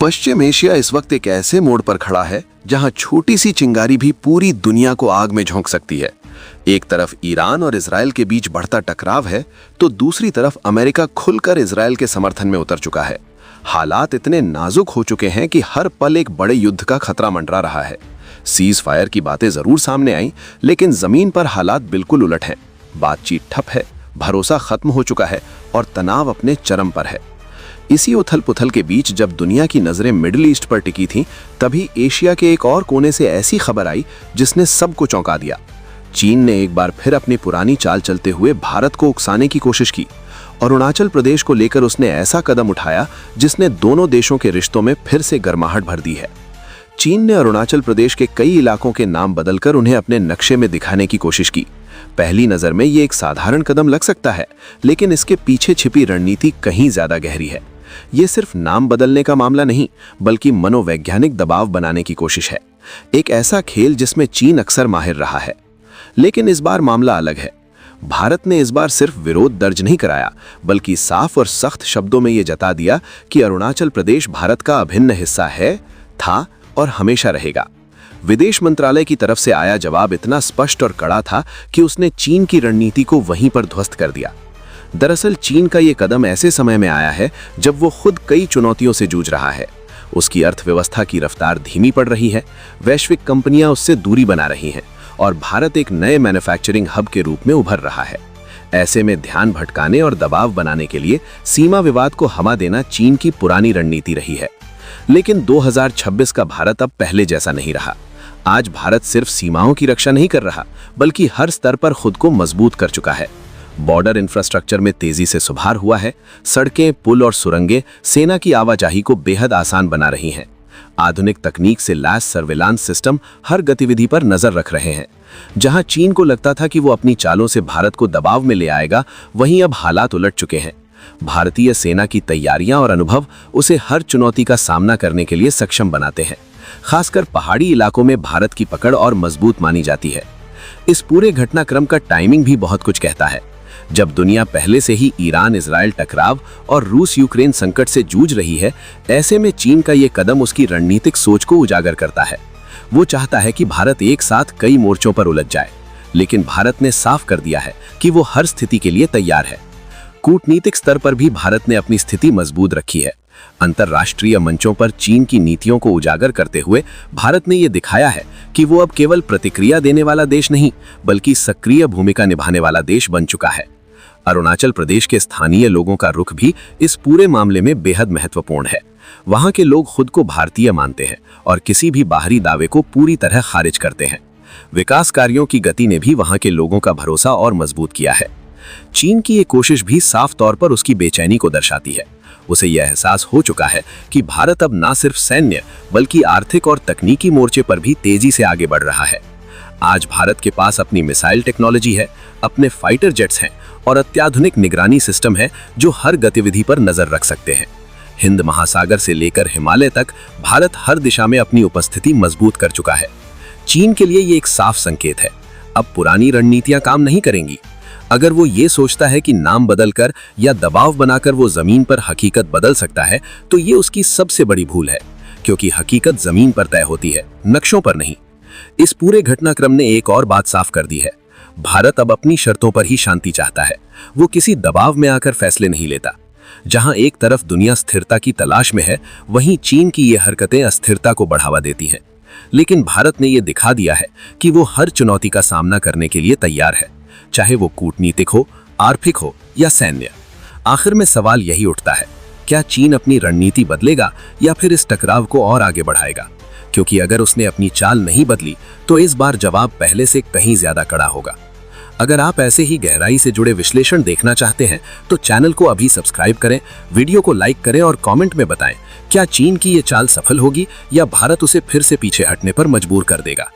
पश्चिम Asia इस वक्त एक ऐसे मोड़ पर खड़ा है जहां छोटी सी चिंगारी भी पूरी दुनिया को आग में झोंक सकती है। एक तरफ ईरान और इजराइल के बीच बढ़ता टकराव है तो दूसरी तरफ अमेरिका खुलकर इजराइल के समर्थन में उतर चुका है। हालात इतने नाजुक हो चुके हैं कि हर पल एक बड़े युद्ध का खतरा मंडरा रहा है। सीज फायर की बातें जरूर सामने आई, लेकिन जमीन पर हालात बिल्कुल उलट हैं। बातचीत ठप है, भरोसा खत्म हो चुका है और तनाव अपने चरम पर है। इसी उथल पुथल के बीच जब दुनिया की नजरें मिडिल ईस्ट पर टिकी थीं, तभी एशिया के एक और कोने से ऐसी खबर आई जिसने सबको चौंका दिया। चीन ने एक बार फिर अपनी पुरानी चाल चलते हुए भारत को उकसाने की कोशिश की। अरुणाचल प्रदेश को लेकर उसने ऐसा कदम उठाया जिसने दोनों देशों के रिश्तों में फिर से गर्माहट भर दी है। चीन ने अरुणाचल प्रदेश के कई इलाकों के नाम बदलकर उन्हें अपने नक्शे में दिखाने की कोशिश की। पहली नजर में ये एक साधारण कदम लग सकता है, लेकिन इसके पीछे छिपी रणनीति कहीं ज्यादा गहरी है। ये सिर्फ नाम बदलने का मामला नहीं, बल्कि मनोवैज्ञानिक दबाव बनाने की कोशिश है। एक ऐसा खेल जिसमें चीन अक्सर माहिर रहा है। लेकिन इस बार मामला अलग है। भारत ने इस बार सिर्फ विरोध दर्ज नहीं कराया, बल्कि साफ और सख्त शब्दों में ये जता दिया कि अरुणाचल प्रदेश भारत का अभिन्न हिस्सा है, था और हमेशा रहेगा। विदेश मंत्रालय की तरफ से आया जवाब इतना स्पष्ट और कड़ा था कि उसने चीन की रणनीति को वहीं पर ध्वस्त कर दिया। दरअसल चीन का ये कदम ऐसे समय में आया है जब वो खुद कई चुनौतियों से जूझ रहा है। उसकी अर्थव्यवस्था की रफ्तार धीमी पड़ रही है, वैश्विक कंपनियां उससे दूरी बना रही हैं और भारत एक नए मैन्युफैक्चरिंग हब के रूप में उभर रहा है। ऐसे में ध्यान भटकाने और दबाव बनाने के लिए सीमा विवाद को हवा देना चीन की पुरानी रणनीति रही है। लेकिन 2026 का भारत अब पहले जैसा नहीं रहा। आज भारत सिर्फ सीमाओं की रक्षा नहीं कर रहा, बल्कि हर स्तर पर खुद को मजबूत कर चुका है। बॉर्डर इंफ्रास्ट्रक्चर में तेजी से सुधार हुआ है। सड़कें, पुल और सुरंगें सेना की आवाजाही को बेहद आसान बना रही हैं। आधुनिक तकनीक से लैस सर्विलांस सिस्टम हर गतिविधि पर नजर रख रहे हैं। जहां चीन को लगता था कि वो अपनी चालों से भारत को दबाव में ले आएगा, वहीं अब हालात उलट चुके हैं। भारतीय सेना की तैयारियां और अनुभव उसे हर चुनौती का सामना करने के लिए सक्षम बनाते हैं। खासकर पहाड़ी इलाकों में भारत की पकड़ और मजबूत मानी जाती है। इस पूरे घटनाक्रम का टाइमिंग भी बहुत कुछ कहता है। जब दुनिया पहले से ही ईरान इजराइल टकराव और रूस यूक्रेन संकट से जूझ रही है, ऐसे में चीन का ये कदम उसकी रणनीतिक सोच को उजागर करता है। वो चाहता है कि भारत एक साथ कई मोर्चों पर उलझ जाए, लेकिन भारत ने साफ कर दिया है कि वो हर स्थिति के लिए तैयार है। कूटनीतिक स्तर पर भी भारत ने अपनी स्थिति मजबूत रखी है। अंतर्राष्ट्रीय मंचों पर चीन की नीतियों को उजागर करते हुए भारत ने ये दिखाया है कि वो अब केवल प्रतिक्रिया देने वाला देश नहीं, बल्कि सक्रिय भूमिका निभाने वाला देश बन चुका है। अरुणाचल प्रदेश के स्थानीय लोगों का रुख भी इस पूरे मामले में बेहद महत्वपूर्ण है। वहां के लोग खुद को भारतीय मानते हैं और किसी भी बाहरी दावे को पूरी तरह खारिज करते हैं। विकास कार्यों की गति ने भी वहां के लोगों का भरोसा और मजबूत किया है। चीन की ये कोशिश भी साफ तौर पर उसकी बेचैनी को दर्शाती है। उसे यह एहसास हो चुका है कि भारत अब न सिर्फ सैन्य बल्कि आर्थिक और तकनीकी मोर्चे पर भी तेजी से आगे बढ़ रहा है। आज भारत के पास अपनी मिसाइल टेक्नोलॉजी है, अपने फाइटर जेट्स हैं और अत्याधुनिक निगरानी सिस्टम है जो हर गतिविधि पर नजर रख सकते हैं। हिंद महासागर से लेकर हिमालय तक भारत हर दिशा में अपनी उपस्थिति मजबूत कर चुका है। चीन के लिए ये एक साफ संकेत है, अब पुरानी रणनीतियां काम नहीं करेंगी। अगर वो ये सोचता है कि नाम बदलकर या दबाव बनाकर वो जमीन पर हकीकत बदल सकता है, तो ये उसकी सबसे बड़ी भूल है, क्योंकि हकीकत जमीन पर तय होती है, नक्शों पर नहीं। इस पूरे घटनाक्रम ने एक और बात साफ कर दी है, भारत अब अपनी शर्तों पर ही शांति चाहता है। वो किसी दबाव में आकर फैसले नहीं लेता। जहां एक तरफ दुनिया स्थिरता की तलाश में है, वहीं चीन की ये हरकतें अस्थिरता को बढ़ावा देती हैं। लेकिन भारत ने ये दिखा दिया है कि वो हर चुनौती का सामना करने के लिए तैयार है, चाहे वो कूटनीतिक हो, आर्थिक हो या सैन्य। आखिर में सवाल यही उठता है, क्या चीन अपनी रणनीति बदलेगा या फिर इस टकराव को और आगे बढ़ाएगा? क्योंकि अगर उसने अपनी चाल नहीं बदली तो इस बार जवाब पहले से कहीं ज्यादा कड़ा होगा। अगर आप ऐसे ही गहराई से जुड़े विश्लेषण देखना चाहते हैं तो चैनल को अभी सब्सक्राइब करें, वीडियो को लाइक करें और कमेंट में बताएं, क्या चीन की ये चाल सफल होगी या भारत उसे फिर से पीछे हटने पर मजबूर कर देगा।